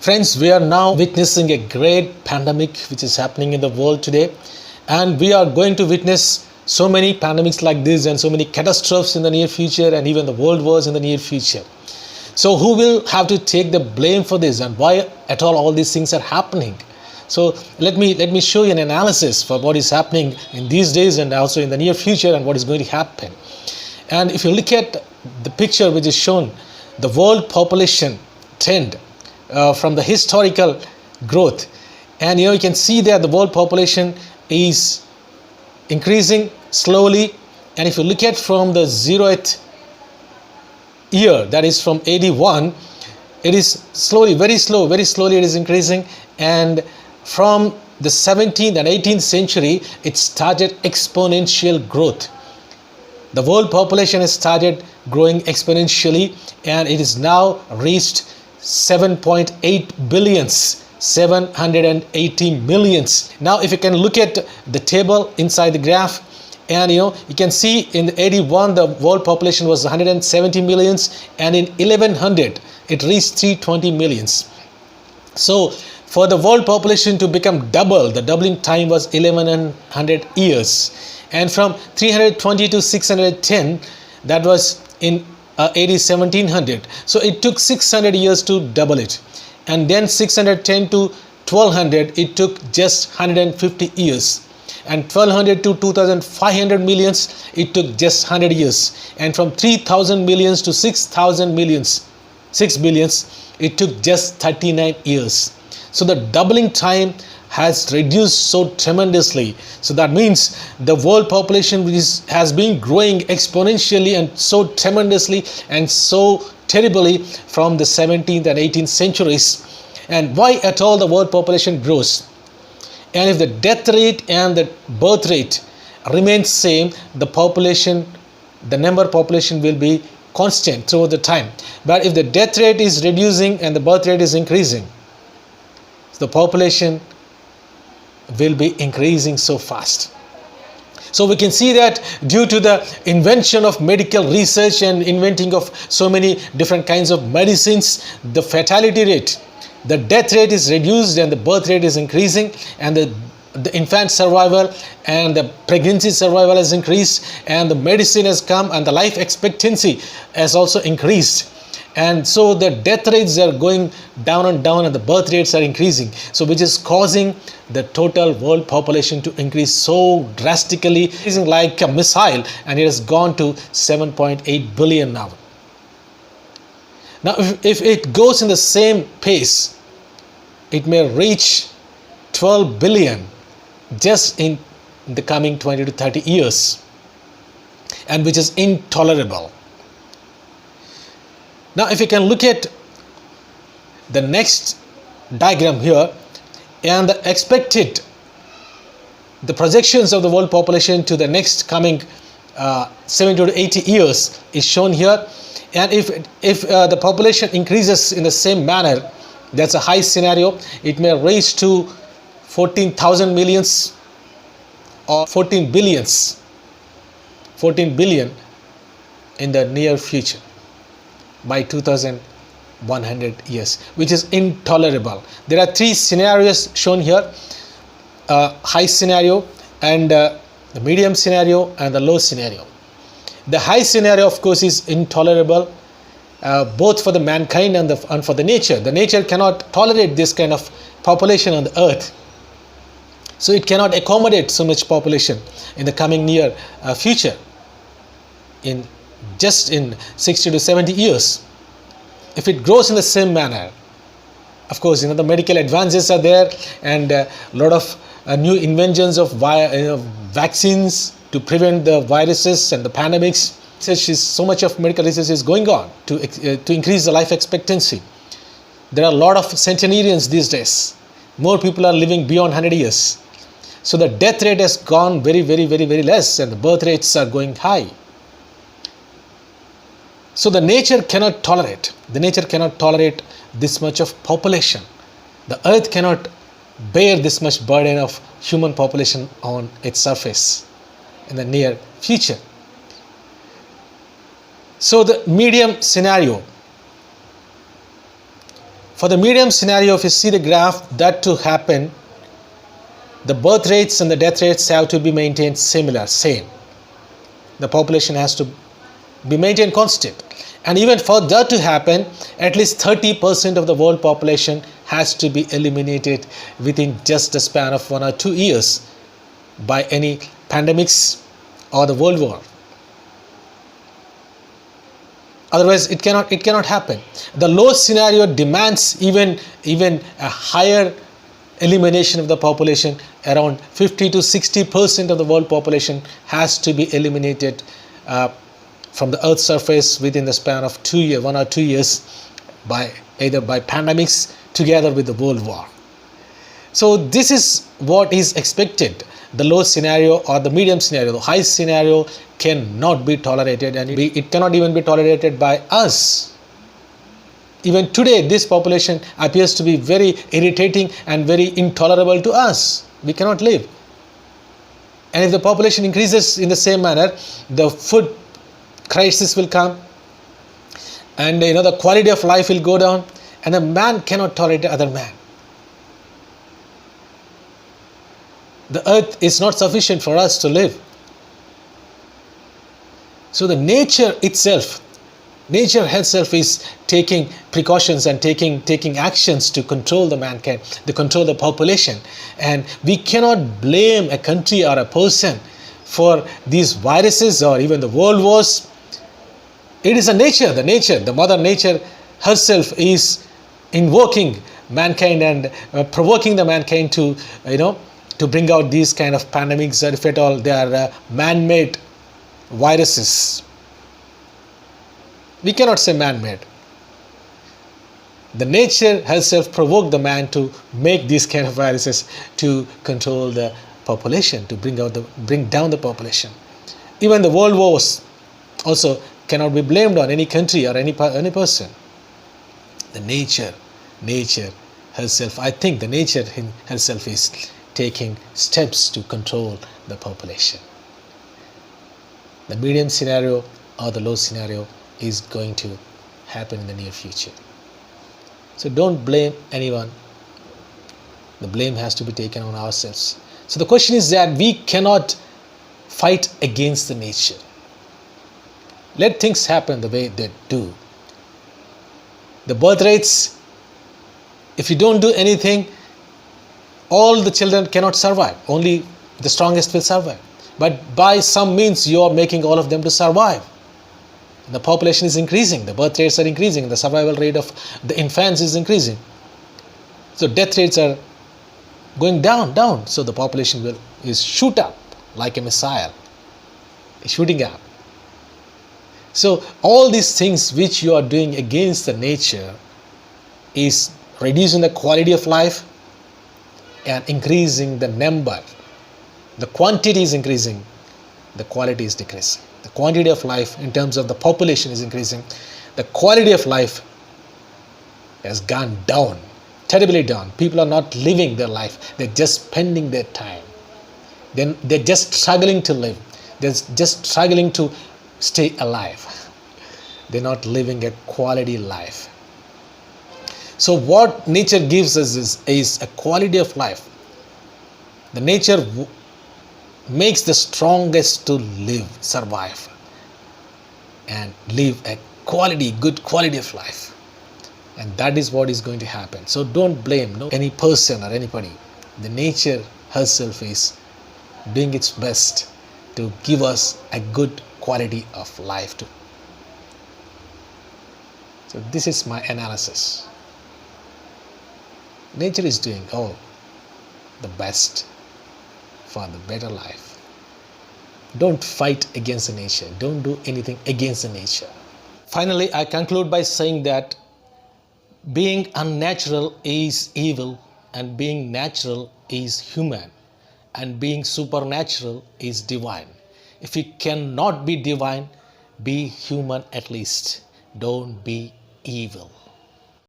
Friends, we are now witnessing a great pandemic which is happening in the world today, and we are going to witness so many pandemics like this and so many catastrophes in the near future and even the world wars in the near future. So who will have to take the blame for this, and why at all these things are happening? So let me show you an analysis for what is happening in these days and also in the near future and what is going to happen. And if you look at the picture which is shown, the world population trend from the historical growth, and you can see that the world population is increasing slowly. And if you look at from the 0th year, that is from 81, it is slowly, very slowly it is increasing. And from the 17th and 18th century, it started exponential growth. The world population has started growing exponentially, and it is now reached 7.8 billions, 780 millions. Now if you can look at the table inside the graph, and you can see in 81 the world population was 170 millions, and in 1100 it reached 320 millions. So for the world population to become double, the doubling time was 1100 years. And from 320 to 610, that was in AD 1700. So it took 600 years to double it. And then 610 to 1200, it took just 150 years. And 1200 to 2500 millions, it took just 100 years. And from 3000 millions to 6000 millions, 6 billions, it took just 39 years. So the doubling time has reduced so tremendously. So that means the world population has been growing exponentially and so tremendously and so terribly from the 17th and 18th centuries. And why at all the world population grows? And if the death rate and the birth rate remains same, the population, the number population will be constant throughout the time. But if the death rate is reducing and the birth rate is increasing, the population will be increasing so fast. So we can see that due to the invention of medical research and inventing of so many different kinds of medicines, the fatality rate, the death rate is reduced and the birth rate is increasing, and the infant survival and the pregnancy survival has increased, and the medicine has come, and the life expectancy has also increased. And so the death rates are going down and down, and the birth rates are increasing. So which is causing the total world population to increase so drastically, increasing like a missile, and it has gone to 7.8 billion now. Now if it goes in the same pace, it may reach 12 billion just in the coming 20 to 30 years, and which is intolerable. Now if you can look at the next diagram here, and the projections of the world population to the next coming 70 to 80 years is shown here. And if the population increases in the same manner, that's a high scenario, it may reach to 14,000 millions or 14 billion in the near future by 2100 years, which is intolerable. There are three scenarios shown here: high scenario, and the medium scenario, and the low scenario. The high scenario, of course, is intolerable both for the mankind and for the nature. The nature cannot tolerate this kind of population on the earth, so it cannot accommodate so much population in the coming near future, in 60 to 70 years. If it grows in the same manner, of course, the medical advances are there, and a lot of new inventions of vaccines to prevent the viruses and the pandemics. So much of medical research is going on to increase the life expectancy. There are a lot of centenarians these days. More people are living beyond 100 years. So the death rate has gone very less, and the birth rates are going high. So the nature cannot tolerate. The nature cannot tolerate this much of population. The earth cannot bear this much burden of human population on its surface in the near future. So the medium scenario, For the medium scenario, if you see the graph, that to happen, the birth rates and the death rates have to be maintained similar, same. The population has to be maintained constant. And even for that to happen, at least 30% of the world population has to be eliminated within just a span of 1 or 2 years by any pandemics or the world war. Otherwise, it cannot happen. The low scenario demands even a higher elimination of the population. Around 50 to 60% of the world population has to be eliminated from the Earth's surface within the span of 1 or 2 years, by either by pandemics together with the world war. So this is what is expected. The low scenario or the medium scenario, the high scenario cannot be tolerated, and it cannot even be tolerated by us. Even today, this population appears to be very irritating and very intolerable to us. We cannot live. And if the population increases in the same manner, the food crisis will come, and the quality of life will go down, and a man cannot tolerate other man. The earth is not sufficient for us to live. So the nature itself is taking precautions and taking actions to control the mankind, to control the population. And we cannot blame a country or a person for these viruses or even the world wars. It is the mother nature herself is invoking mankind and provoking the mankind to bring out these kind of pandemics, or if at all they are man-made viruses. We cannot say man-made. The nature herself provoked the man to make these kind of viruses to control the population, to bring down the population. Even the world wars also cannot be blamed on any country or any person. The nature herself, I think the nature herself is taking steps to control the population. The medium scenario or the low scenario is going to happen in the near future. So don't blame anyone. The blame has to be taken on ourselves. So the question is that we cannot fight against the nature. Let things happen the way they do. The birth rates, if you don't do anything, all the children cannot survive. Only the strongest will survive. But by some means, you are making all of them to survive. The population is increasing, the birth rates are increasing, the survival rate of the infants is increasing. So death rates are going down. So the population is shoot up like a missile, shooting up. So all these things which you are doing against the nature is reducing the quality of life and increasing the number. The quantity is increasing, the quality is decreasing. The quantity of life in terms of the population is increasing. The quality of life has gone down, terribly down. People are not living their life. They're just spending their time. Then they're just struggling to live. They're just struggling to stay alive. They're not living a quality life. So what nature gives us is a quality of life. The nature makes the strongest to live, survive, and live a good quality of life. And that is what is going to happen. So don't blame any person or anybody. The nature herself is doing its best to give us a good quality of life too. So this is my analysis. Nature is doing all the best for the better life. Don't fight against the nature. Don't do anything against the nature. Finally, I conclude by saying that being unnatural is evil, and being natural is human, and being supernatural is divine. If you cannot be divine, be human at least. Don't be evil.